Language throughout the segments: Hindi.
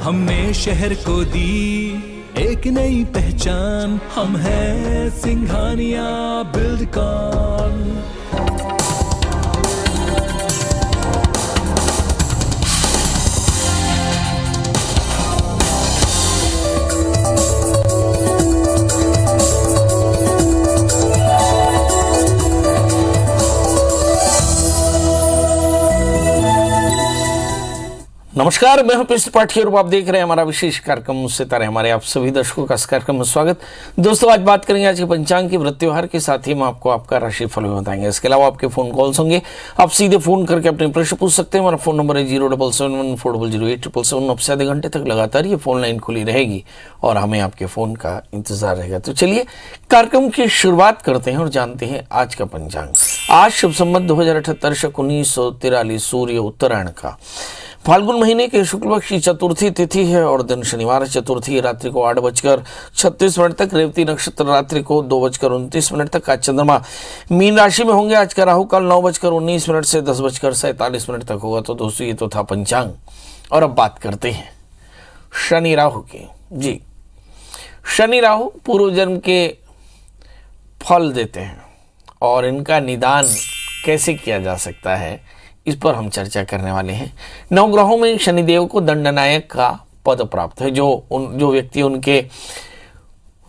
हमने शहर को दी एक नई पहचान, हम हैं सिंघानिया बिल्डकॉन। नमस्कार, मैं हूं पीएस त्रिपाठी और आप देख रहे हैं हमारा विशेष कार्यक्रम सितारे। हमारे आप सभी दर्शकों का इस कार्यक्रम में स्वागत। दोस्तों, आज बात करेंगे आज के पंचांग की व्रत त्योहार के साथ ही हम आपको आपका राशिफल भी बताएंगे। इसके अलावा आपके फोन कॉल्स होंगे, आप सीधे फोन करके अपने प्रश्न पूछ सकते हैं। हमारा फोन नंबर है 07714008777। अब से आधे घंटे तक लगातार ये फोन लाइन खुली रहेगी और हमें आपके फोन का इंतजार रहेगा। तो चलिए कार्यक्रम की शुरुआत करते हैं और जानते हैं आज का पंचांग। आज शुभ संवत 2078 शक 1943 सूर्य उत्तरायण का फाल्गुन महीने के शुक्ल पक्ष की चतुर्थी तिथि है और दिन शनिवार चतुर्थी रात्रि को 8:36 तक, रेवती नक्षत्र रात्रि को 2:29 तक। आज चंद्रमा मीन राशि में होंगे। आज का राहु काल 9:19 से 10:47 तक होगा। तो दोस्तों, ये तो था पंचांग और अब बात करते हैं शनि राहु की। जी, शनि राहु पूर्व जन्म के फल देते हैं और इनका निदान कैसे किया जा सकता है, इस पर हम चर्चा करने वाले हैं। नवग्रहों में शनिदेव को दंडनायक का पद प्राप्त है। जो व्यक्ति उनके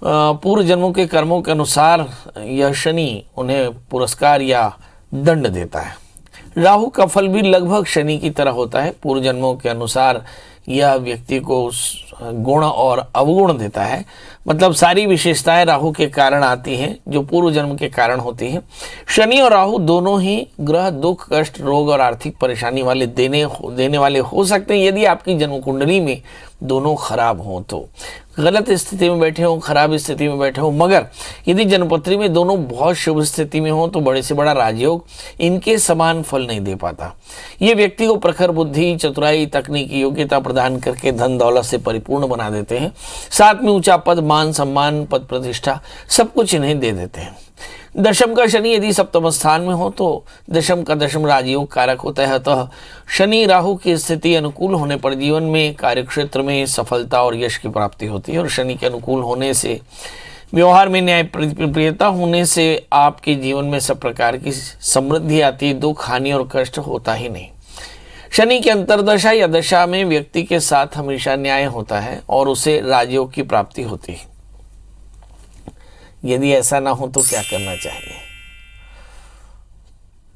पूर्व जन्मों के कर्मों के अनुसार यह शनि उन्हें पुरस्कार या दंड देता है। राहु का फल भी लगभग शनि की तरह होता है। पूर्व जन्मों के अनुसार यह व्यक्ति को गुण और अवगुण देता है। मतलब सारी विशेषताएं राहु के कारण आती हैं जो पूर्व जन्म के कारण होती हैं। शनि और राहु दोनों ही ग्रह दुख, कष्ट, रोग और आर्थिक परेशानी वाले देने वाले हो सकते हैं यदि आपकी जन्म कुंडली में दोनों खराब हों, तो गलत स्थिति में बैठे हों, खराब स्थिति में बैठे हों। मगर यदि जन्मपत्री में दोनों बहुत शुभ स्थिति में हों तो बड़े से बड़ा राजयोग इनके समान फल नहीं दे पाता। ये व्यक्ति को प्रखर बुद्धि, चतुराई, तकनीकी योग्यता प्रदान करके धन दौलत से परिपूर्ण बना देते हैं। साथ में ऊंचा पद, मान सम्मान, पद प्रतिष्ठा सब कुछ इन्हें दे देते हैं। दशम का शनि यदि सप्तम स्थान में हो तो दशम का दशम राजयोग कारक होता है। अतः शनि राहु की स्थिति अनुकूल होने पर जीवन में, कार्यक्षेत्र में सफलता और यश की प्राप्ति होती है। और शनि के अनुकूल होने से, व्यवहार में न्याय प्रियता होने से आपके जीवन में सब प्रकार की समृद्धि आती है। दुख, हानि और कष्ट होता ही नहीं। शनि की अंतर्दशा या दशा में व्यक्ति के साथ हमेशा न्याय होता है और उसे राजयोग की प्राप्ति होती है। यदि ऐसा ना हो तो क्या करना चाहिए?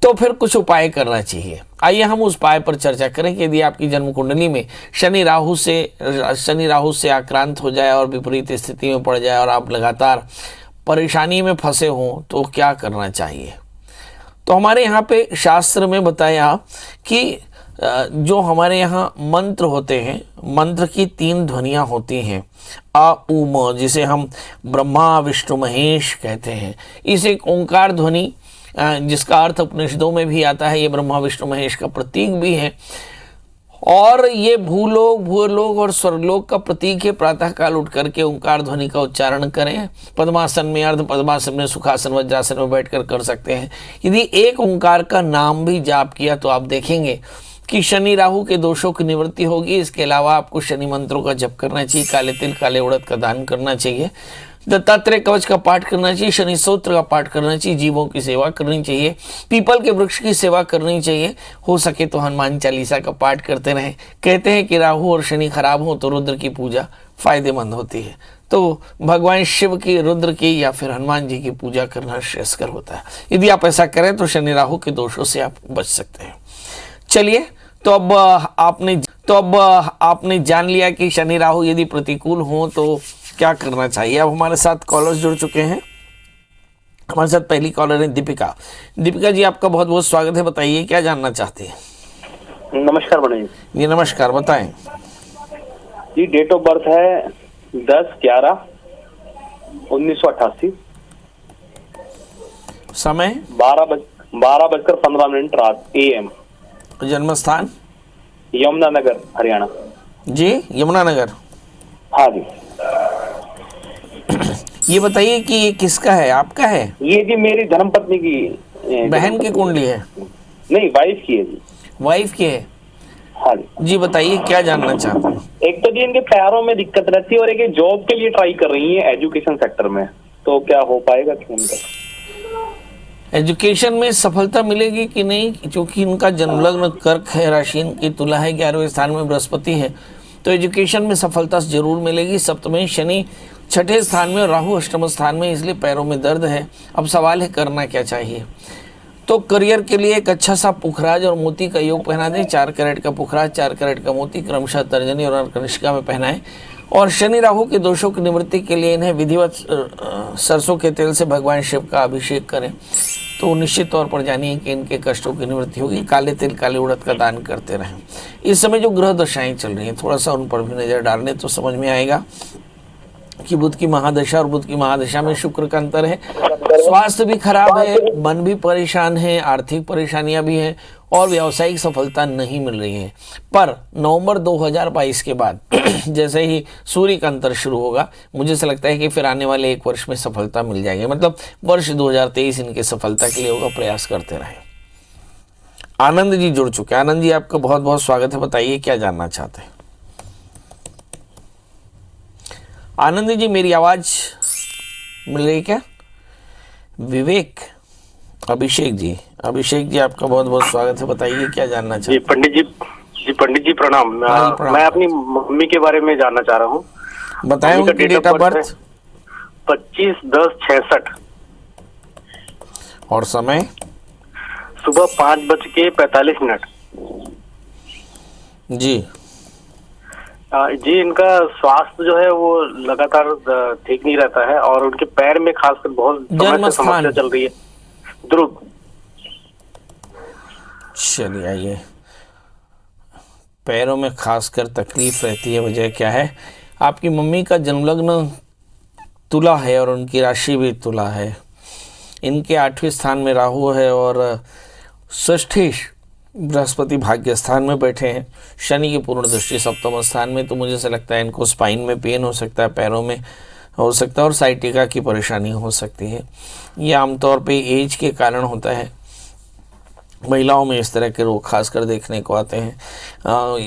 तो फिर कुछ उपाय करना चाहिए। आइए हम उस उपाय पर चर्चा करें कि यदि आपकी जन्म कुंडली में शनि राहु से आक्रांत हो जाए और विपरीत स्थिति में पड़ जाए और आप लगातार परेशानी में फंसे हों तो क्या करना चाहिए। तो हमारे यहाँ पे शास्त्र में बताया कि जो हमारे यहाँ मंत्र होते हैं, मंत्र की 3 ध्वनियाँ होती हैं, आ उ म, जिसे हम ब्रह्मा विष्णु महेश कहते हैं। इस एक ओंकार ध्वनि जिसका अर्थ उपनिषदों में भी आता है, ये ब्रह्मा विष्णु महेश का प्रतीक भी है और ये भूलोक और स्वर्गलोक का प्रतीक है। प्रातःकाल उठ करके ओंकार ध्वनि का उच्चारण करें। पद्मासन में, अर्ध पद्मासन में, सुखासन, वज्रासन में बैठकर कर सकते हैं। यदि एक ओंकार का नाम भी जाप किया तो आप देखेंगे कि शनि राहु के दोषों की निवृत्ति होगी। इसके अलावा आपको शनि मंत्रों का जप करना चाहिए, काले तिल, काले उड़द का दान करना चाहिए, दत्तात्रेय कवच का पाठ करना चाहिए, शनि स्तोत्र का पाठ करना चाहिए, जीवों की सेवा करनी चाहिए, पीपल के वृक्ष की सेवा करनी चाहिए। हो सके तो हनुमान चालीसा का पाठ करते रहें। कहते हैं कि राहु और शनि खराब हो तो रुद्र की पूजा फायदेमंद होती है। तो भगवान शिव की, रुद्र की या फिर हनुमान जी की पूजा करना श्रेयस्कर होता है। यदि आप ऐसा करें तो शनि राहु के दोषों से आप बच सकते हैं। चलिए, तो अब आपने जान लिया कि शनि राहु यदि प्रतिकूल हो तो क्या करना चाहिए। अब हमारे साथ कॉलर्स जुड़ चुके हैं। हमारे साथ पहली कॉलर है दीपिका। दीपिका जी, आपका बहुत बहुत स्वागत है। बताइए क्या जानना चाहते हैं। नमस्कार बड़े जी। नमस्कार, बताएं जी। डेट ऑफ बर्थ है 10/11/1988। समय 12:15 रात AM। जन्म स्थान यमुनानगर, हरियाणा। जी, यमुनानगर। हाँ जी। ये बताइए कि ये किसका है, आपका है? ये जी मेरी धर्मपत्नी की बहन की कुंडली है? नहीं, वाइफ की है जी। वाइफ की है? हाँ जी। जी बताइए क्या जानना चाहते हैं। एक तो जी इनके पैरों में दिक्कत रहती है और एक ये जॉब के लिए ट्राई कर रही है एजुकेशन सेक्टर में, तो क्या हो पाएगा कि इनका? एजुकेशन में सफलता मिलेगी कि नहीं, क्योंकि इनका जन्मलग्न कर्क है, राशि इनकी तुला है, 11वें स्थान में बृहस्पति है, तो एजुकेशन में सफलता जरूर मिलेगी। सप्तमें शनि 6ठे स्थान में और राहु 8वें स्थान में, इसलिए पैरों में दर्द है। अब सवाल है करना क्या चाहिए। तो करियर के लिए एक अच्छा सा पुखराज और मोती का योग पहना दें। 4 कैरेट का पुखराज, 4 कैरेट का मोती क्रमशः तर्जनी और कनिष्का में पहनाएं। और शनि राहु के दोषों की निवृत्ति के लिए इन्हें विधिवत सरसों के तेल से भगवान शिव का अभिषेक करें, तो निश्चित तौर पर जानिए कि इनके कष्टों की निवृत्ति होगी। काले तिल काले उड़द का दान करते रहें। इस समय जो ग्रह दशाएं चल रही हैं, थोड़ा सा उन पर भी नज़र डालने तो समझ में आएगा कि बुध की महादशा और बुध की महादशा में शुक्र का अंतर है। स्वास्थ्य भी खराब है, मन भी परेशान है, आर्थिक परेशानियां भी हैं और व्यावसायिक सफलता नहीं मिल रही है। पर नवंबर 2022 के बाद जैसे ही सूर्य का अंतर शुरू होगा, मुझे ऐसा लगता है कि फिर आने वाले 1 वर्ष में सफलता मिल जाएगी। मतलब वर्ष 2023 इनके सफलता के लिए होगा, प्रयास करते रहें। आनंद जी जुड़ चुके हैं। आनंद जी आपका बहुत बहुत स्वागत है, बताइए क्या जानना चाहते हैं। आनंद जी मेरी आवाज मिल रही क्या? विवेक, अभिषेक जी आपका बहुत बहुत स्वागत है, बताइए क्या जानना चाहते हैं। पंडित जी प्रणाम। प्रणाम। मैं अपनी मम्मी के बारे में जानना चाह रहा हूँ। बताएं उनकी डेट ऑफ बर्थ। 25/10/66 और समय सुबह 5:45। जी जी इनका स्वास्थ्य जो है वो लगातार ठीक नहीं रहता है और उनके पैर में खासकर बहुत समय से समस्या चल रही है। ध्रुव। चलिए आइए, पैरों में खासकर तकलीफ रहती है, वजह क्या है? आपकी मम्मी का जन्मलग्न तुला है और उनकी राशि भी तुला है। इनके 8वें स्थान में राहु है और षष्ठी बृहस्पति भाग्य स्थान में बैठे हैं। शनि की पूर्ण दृष्टि 7वें स्थान में, तो मुझे ऐसा लगता है इनको स्पाइन में पेन हो सकता है, पैरों में हो सकता है और साइटिका की परेशानी हो सकती है। ये आमतौर पे एज के कारण होता है। महिलाओं में इस तरह के रोग खासकर देखने को आते हैं।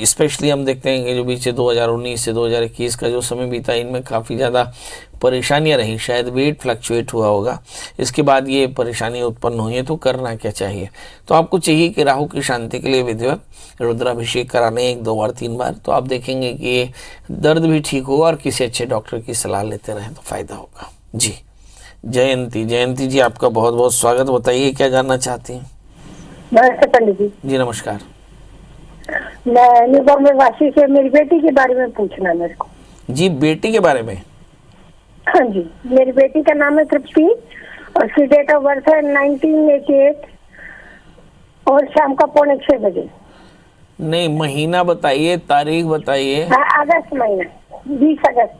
स्पेशली हम देखते हैं कि जो बीच 2019 से 2021 का जो समय बीता, इनमें काफ़ी ज़्यादा परेशानियां रही। शायद वेट फ्लक्चुएट हुआ होगा, इसके बाद ये परेशानी उत्पन्न हुई है। तो करना क्या चाहिए? तो आपको चाहिए कि राहु की शांति के लिए विधिवत रुद्राभिषेक कराने 1, 2 बार, 3 बार, तो आप देखेंगे कि ये दर्द भी ठीक होगा और किसी अच्छे डॉक्टर की सलाह लेते रहें तो फ़ायदा होगा। जी जयंती जी आपका बहुत बहुत स्वागत, बताइए क्या जानना चाहती हैं। नमस्ते पंडित जी। जी नमस्कार। मैं न्यू बॉम्बे वासी से मेरी बेटी के बारे में पूछना है मेरे को। जी बेटी के बारे में? हाँ जी, मेरी बेटी का नाम है तृप्ति और उसकी डेट ऑफ बर्थ है 1988 और शाम का 6:45 बजे। नहीं, महीना बताइए, तारीख बताइए। हाँ, अगस्त महीना 20 अगस्त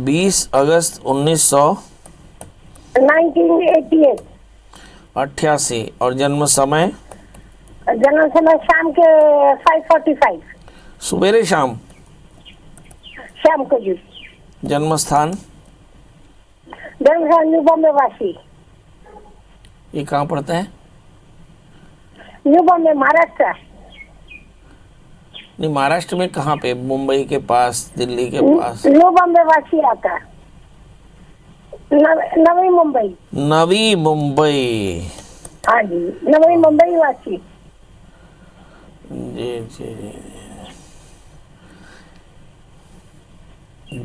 20 अगस्त 1988 और जन्म समय? जन्म समय शाम के 5:45 सुबेरे शाम को जी। जन्म स्थान? जन्म स्थान न्यू बॉम्बे वासी। ये कहाँ पड़ता है? न्यू बॉम्बे महाराष्ट्र। नहीं, महाराष्ट्र में कहाँ पे? मुंबई के पास, दिल्ली के पास? न्यू बॉम्बे वासी आता है, नवी मुंबई। नवी मुंबई। हाँ जी, नवी मुंबई वासी। जी जी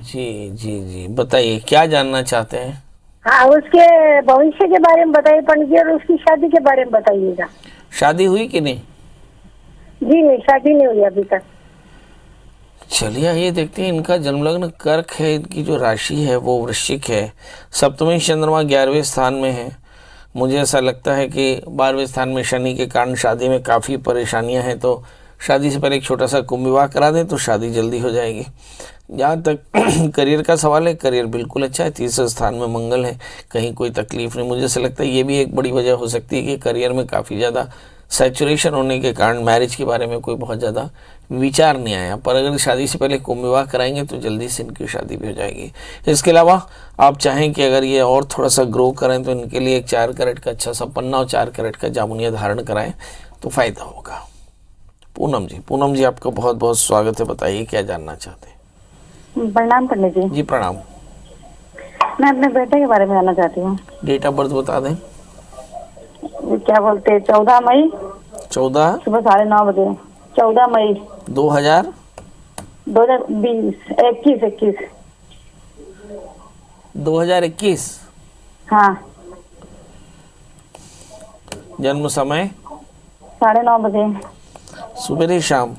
जी जी जी बताइए क्या जानना चाहते हैं। हाँ, उसके भविष्य के बारे में बताइए पंडित जी, और उसकी शादी के बारे में बताइएगा। शादी हुई कि नहीं? जी नहीं, शादी नहीं हुई अभी तक। चलिए ये देखते हैं। इनका जन्मलग्न कर्क है, इनकी जो राशि है वो वृश्चिक है। सप्तमी चंद्रमा 11वें स्थान में है। मुझे ऐसा लगता है कि 12वें स्थान में शनि के कारण शादी में काफ़ी परेशानियां हैं, तो शादी से पहले एक छोटा सा कुंभ विवाह करा दें तो शादी जल्दी हो जाएगी। जहाँ तक करियर का सवाल है, करियर बिल्कुल अच्छा है। 3रे स्थान में मंगल है, कहीं कोई तकलीफ नहीं। मुझे ऐसा लगता है ये भी एक बड़ी वजह हो सकती है कि करियर में काफ़ी ज़्यादा सैचुरेशन होने के कारण मैरिज के बारे में कोई बहुत ज़्यादा विचार नहीं आया। पर अगर शादी से पहले कुंभ विवाह कराएंगे तो जल्दी से इनकी शादी भी हो जाएगी। इसके अलावा आप चाहें कि अगर ये और थोड़ा सा ग्रो करें तो इनके लिए एक 4 कैरेट का अच्छा सा पन्ना और 4 कैरेट का जामुनिया धारण कराएं तो फ़ायदा होगा। पूनम जी आपका बहुत बहुत स्वागत है। बताइए क्या जानना चाहते हैं। प्रणाम पंडित जी। जी प्रणाम। मैं अपने बेटे के बारे में जानना चाहती हूँ। डेट ऑफ बर्थ बता दें। क्या बोलते हैं, 14 मई 14 सुबह 9:30 बजे। 14 मई 2020 2021। हाँ। जन्म समय 9:30 बजे सुबह शाम।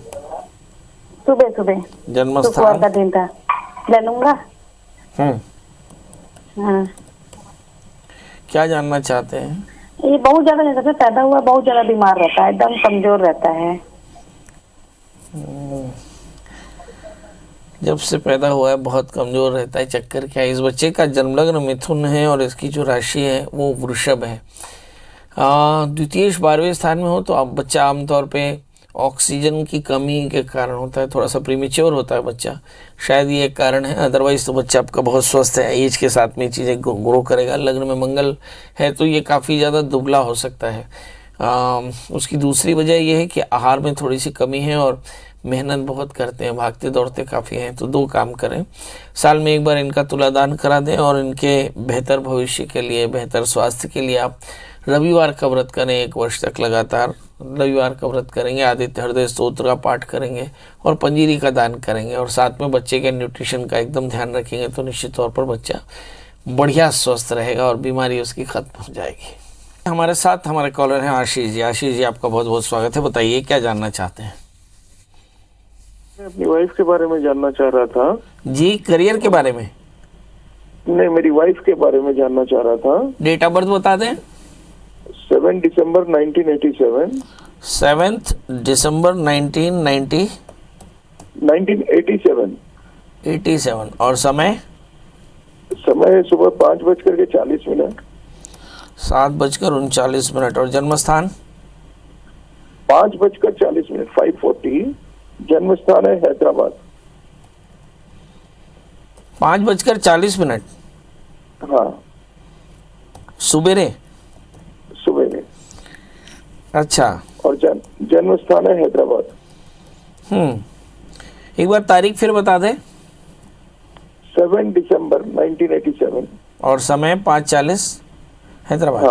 सुबह। जन्म शुक्रवार का स्थान। दिन था। ले लूंगा। हाँ। क्या जानना चाहते हैं। ये बहुत ज्यादा जैसे पैदा हुआ बहुत ज्यादा बीमार रहता है, एकदम कमजोर रहता है। जब से पैदा हुआ है बहुत कमजोर रहता है। चक्कर क्या है, इस बच्चे का जन्मलग्न मिथुन है और इसकी जो राशि है वो वृषभ है। द्वितीय 12वें स्थान में हो तो अब बच्चा आमतौर पे ऑक्सीजन की कमी के कारण होता है, थोड़ा सा प्रीमेच्योर होता है बच्चा, शायद ये एक कारण है। अदरवाइज तो बच्चा आपका बहुत स्वस्थ है, एज के साथ में चीज़ें ग्रो करेगा। लग्न में मंगल है तो ये काफ़ी ज़्यादा दुबला हो सकता है। उसकी दूसरी वजह यह है कि आहार में थोड़ी सी कमी है और मेहनत बहुत करते हैं, भागते दौड़ते काफ़ी हैं। तो 2 काम करें, साल में एक बार इनका तुलादान करा दें और इनके बेहतर भविष्य के लिए, बेहतर स्वास्थ्य के लिए आप रविवार का व्रत करें। 1 वर्ष तक लगातार रविवार का व्रत करेंगे, आदित्य हृदय स्तोत्र का पाठ करेंगे और पंजीरी का दान करेंगे और साथ में बच्चे के न्यूट्रिशन का एकदम ध्यान रखेंगे तो निश्चित तौर पर बच्चा बढ़िया स्वस्थ रहेगा और बीमारी उसकी खत्म हो जाएगी। हमारे साथ हमारे कॉलर हैं आशीष जी। आशीष जी आपका बहुत बहुत स्वागत है। बताइए क्या जानना चाहते हैं। मैं अपनी वाइफ के बारे में जानना चाह रहा था। जी करियर के बारे में? नहीं, मेरी वाइफ के बारे में जानना चाह रहा था। डेट ऑफ बर्थ बता दें। 7 दिसंबर 1987। 7 दिसंबर 1987 और समय सुबह 5:40 7:39 और जन्म स्थान 5:40 5:40। जन्म स्थान है हैदराबाद। 5:40। हाँ, सुबेरे। अच्छा। और जन्म स्थान है हैदराबाद। एक बार तारीख फिर बता दे। 7 दिसंबर 1987 और समय 5:40 हैदराबाद।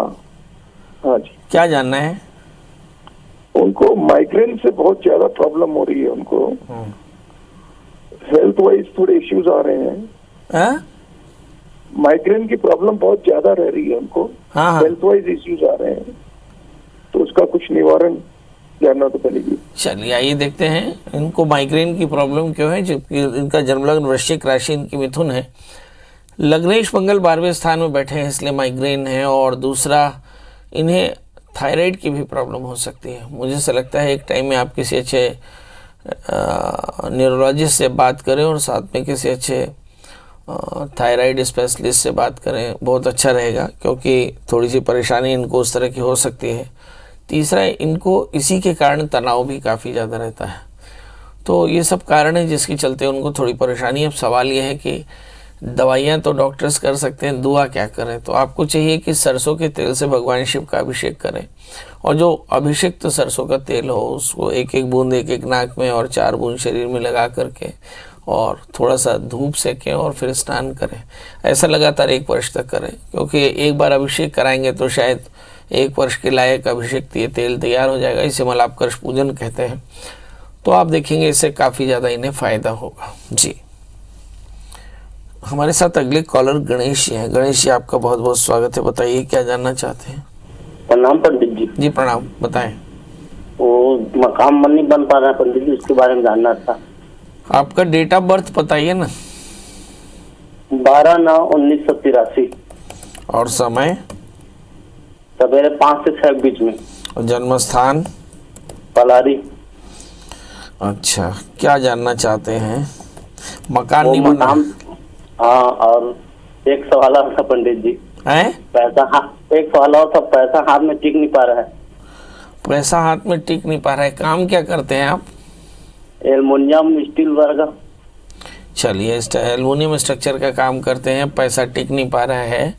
हाँ जी। क्या जानना है। उनको माइग्रेन से बहुत ज्यादा प्रॉब्लम हो रही है। उनको हेल्थ वाइज थोड़े इश्यूज आ रहे हैं। माइग्रेन की प्रॉब्लम बहुत ज्यादा रह रही है उनको। हेल्थ वाइज इश्यूज आ रहे हैं तो उसका कुछ निवारण जानना तो पड़ेगी। चलिए आइए देखते हैं इनको माइग्रेन की प्रॉब्लम क्यों है। जबकि इनका जन्मलग्न वृश्चिक राशि इनकी मिथुन है, लग्नेश मंगल 12वें स्थान में बैठे हैं इसलिए माइग्रेन है। और दूसरा इन्हें थायराइड की भी प्रॉब्लम हो सकती है। मुझे ऐसा लगता है एक टाइम में आप किसी अच्छे न्यूरोलॉजिस्ट से बात करें और साथ में किसी अच्छे थायराइड स्पेशलिस्ट से बात करें, बहुत अच्छा रहेगा क्योंकि थोड़ी सी परेशानी इनको उस तरह की हो सकती है। तीसरा इनको इसी के कारण तनाव भी काफ़ी ज़्यादा रहता है। तो ये सब कारण है जिसके चलते उनको थोड़ी परेशानी। अब सवाल ये है कि दवाइयाँ तो डॉक्टर्स कर सकते हैं, दुआ क्या करें। तो आपको चाहिए कि सरसों के तेल से भगवान शिव का अभिषेक करें और जो अभिषेक सरसों का तेल हो उसको 1-1 बूंद 1-1 नाक में और 4 बूंद शरीर में लगा करके और थोड़ा सा धूप सेकें और फिर स्नान करें। ऐसा लगातार 1 वर्ष तक करें क्योंकि एक बार अभिषेक कराएंगे तो शायद 1 वर्ष के लायक अभिषेक तेल तैयार हो जाएगा। इसे मलापकर्ष पूजन कहते हैं। तो आप देखेंगे इससे काफ़ी ज़्यादा इन्हें फ़ायदा होगा। जी हमारे साथ अगले कॉलर गणेश जी हैं। गणेश जी आपका बहुत बहुत स्वागत है। बताइए क्या जानना चाहते हैं। प्रणाम पंडित जी। जी प्रणाम, बताएं। वो मकान मन नहीं बन पा रहा है पंडित जी, उसके बारे में जानना था। आपका डेट ऑफ बर्थ बताइए ना। 12/9/1983 और समय सवेरे 5 से 6 के बीच में। और जन्म स्थान पलारी। अच्छा, क्या जानना चाहते हैं। मकान नहीं बना। हाँ, और एक सवाल और था पंडित जी। है एक सवाल और था, पैसा हाथ में टिक नहीं पा रहा है। पैसा हाथ में टिक नहीं पा रहा है। काम क्या करते हैं आप। एल्युमिनियम स्टील वर्ग। चलिए एल्युमिनियम स्ट्रक्चर का काम करते हैं, पैसा टिक नहीं पा रहा है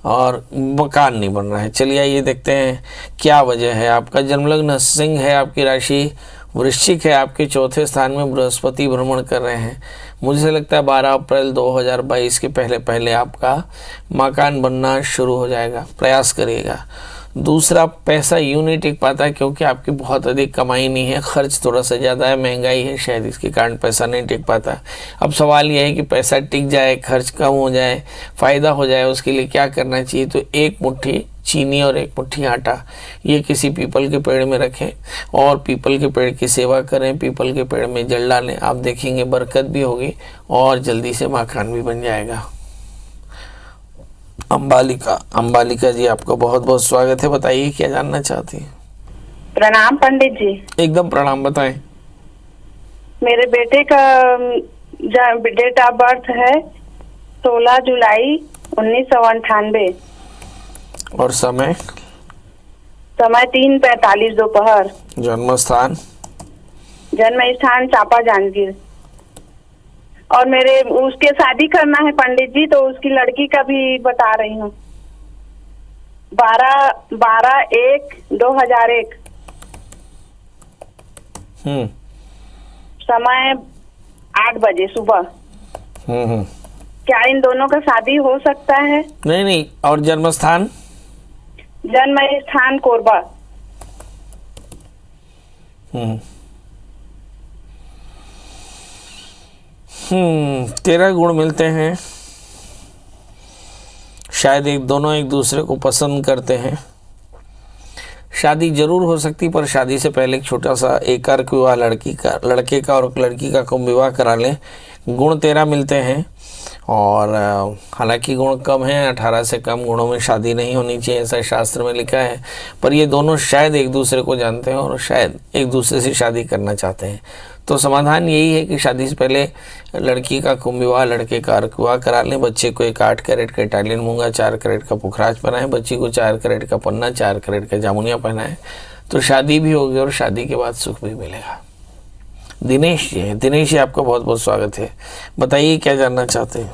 और मकान नहीं बन रहा है। चलिए ये देखते हैं क्या वजह है। आपका जन्मलग्न सिंह है, आपकी राशि वृश्चिक है, आपके चौथे स्थान में बृहस्पति भ्रमण कर रहे हैं। मुझे लगता है 12 अप्रैल 2022 के पहले पहले आपका मकान बनना शुरू हो जाएगा, प्रयास करिएगा। दूसरा, पैसा यूं नहीं टिक पाता है क्योंकि आपकी बहुत अधिक कमाई नहीं है, खर्च थोड़ा सा ज़्यादा है, महंगाई है, शायद इसके कारण पैसा नहीं टिक पाता। अब सवाल यह है कि पैसा टिक जाए, खर्च कम हो जाए, फ़ायदा हो जाए, उसके लिए क्या करना चाहिए। तो एक मुट्ठी चीनी और एक मुट्ठी आटा ये किसी पीपल के पेड़ में रखें और पीपल के पेड़ की सेवा करें, पीपल के पेड़ में जल डालें, आप देखेंगे बरकत भी होगी और जल्दी से मकान भी बन जाएगा। अंबालिका जी, आपका बहुत बहुत स्वागत है। बताइए क्या जानना चाहती हैं। प्रणाम पंडित जी। एकदम प्रणाम, बताएं। मेरे बेटे का डेट ऑफ बर्थ है 16 जुलाई 1998 और समय 3:45 दोपहर। जन्म स्थान चापा जांजगीर। और मेरे उसके शादी करना है पंडित जी, तो उसकी लड़की का भी बता रही हूँ। 12/1/2001। समय 8 बजे सुबह। क्या इन दोनों का शादी हो सकता है? नहीं। और जन्म स्थान कोरबा। तेरह गुण मिलते हैं। शायद दोनों एक दूसरे को पसंद करते हैं। शादी जरूर हो सकती, पर शादी से पहले एक छोटा सा एकार्क विवाह लड़के का और लड़की का कुंभ विवाह करा लें। गुण 13 मिलते हैं और हालांकि गुण कम हैं, 18 से कम गुणों में शादी नहीं होनी चाहिए, ऐसा शास्त्र में लिखा है। पर ये दोनों शायद एक दूसरे को जानते हैं और शायद एक दूसरे से शादी करना चाहते हैं। तो समाधान यही है कि शादी से पहले लड़की का कुंभ विवाह, लड़के का अर्क विवाह करा लें। बच्चे को एक 8 कैरेट का इटालियन मूंगा, 4 कैरेट का पुखराज पहनाएं। बच्ची को 4 कैरेट का पन्ना, 4 कैरेट का जामुनिया पहनाएं। तो शादी भी होगी और शादी के बाद सुख भी मिलेगा। दिनेश जी, आपका बहुत बहुत स्वागत है। बताइए क्या जानना चाहते हैं।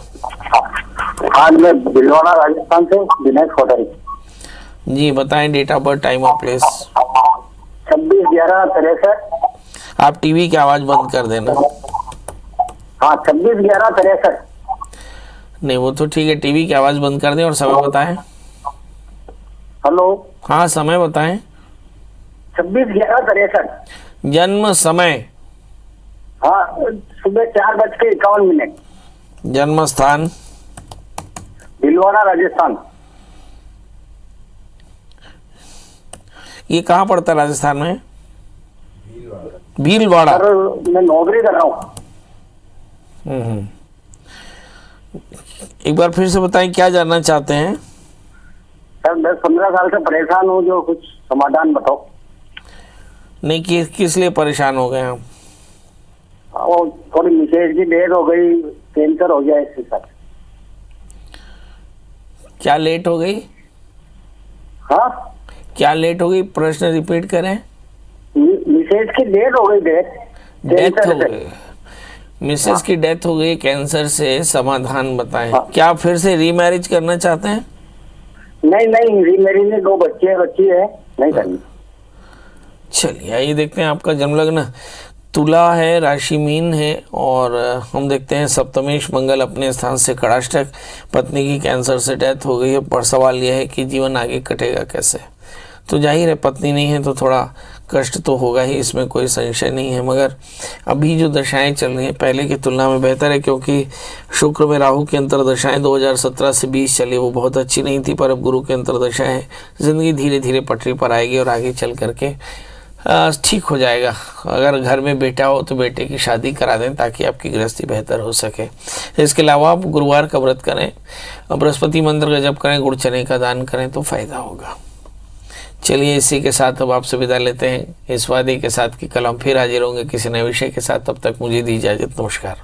आज मैं भिलवाड़ा राजस्थान से दिनेश कोठारी जी। बताएं date of birth, time of place. 26/11/63। आप टीवी की आवाज बंद कर देना। हाँ, 26/11/63। नहीं, वो तो ठीक है, टीवी की आवाज बंद कर दें और समय बताएं। हेलो। हाँ, समय बताएं। 26/11/63। जन्म समय? हाँ, सुबह 4:51। जन्म स्थान? भिलवाड़ा राजस्थान। ये कहाँ पड़ता है राजस्थान में? भीलवाड़ा। मैं नौकरी कर रहा हूँ। एक बार फिर से बताएं क्या जानना चाहते हैं। सर 10-15 साल से परेशान हूँ, जो कुछ समाधान बताओ। नहीं, किस लिए परेशान हो गए आप? वो थोड़ी मिसेज की डेथ हो गई, कैंसर हो गया इसके साथ। क्या लेट हो गई? हाँ, क्या लेट हो गई? प्रश्न रिपीट करें। मिसेज की डेथ हो गई। डेथ हो गई। मिसेज की डेथ हो गई कैंसर से। समाधान बताएं। हाँ। क्या आप फिर से रीमैरिज करना चाहते हैं? नहीं, रीमैरिज में 2 बच्ची है, नहीं करनी। चलिए आइए देखते हैं। आपका जन्म लग्न तुला है, राशि मीन है और हम देखते हैं सप्तमेश मंगल अपने स्थान से कड़ाष्टक। पत्नी की कैंसर से डेथ हो गई है, पर सवाल यह है कि जीवन आगे कटेगा कैसे। तो जाहिर है पत्नी नहीं है तो थोड़ा कष्ट तो होगा ही, इसमें कोई संशय नहीं है। मगर अभी जो दशाएं चल रही हैं पहले की तुलना में बेहतर है, क्योंकि शुक्र में राहु की अंतरदशाएं 2017 से 20 चली, वो बहुत अच्छी नहीं थी। पर अब गुरु की अंतरदशाएं, ज़िंदगी धीरे धीरे पटरी पर आएगी और आगे चल करके ठीक हो जाएगा। अगर घर में बेटा हो तो बेटे की शादी करा दें ताकि आपकी गृहस्थी बेहतर हो सके। इसके अलावा आप गुरुवार का व्रत करें, बृहस्पति मंत्र का जप करें, गुड़ चने का दान करें तो फायदा होगा। चलिए इसी के साथ अब आपसे विदा लेते हैं, इस वादे के साथ कि कल हम फिर हाजिर होंगे किसी नए विषय के साथ। तब तक मुझे दी इजाजत। नमस्कार।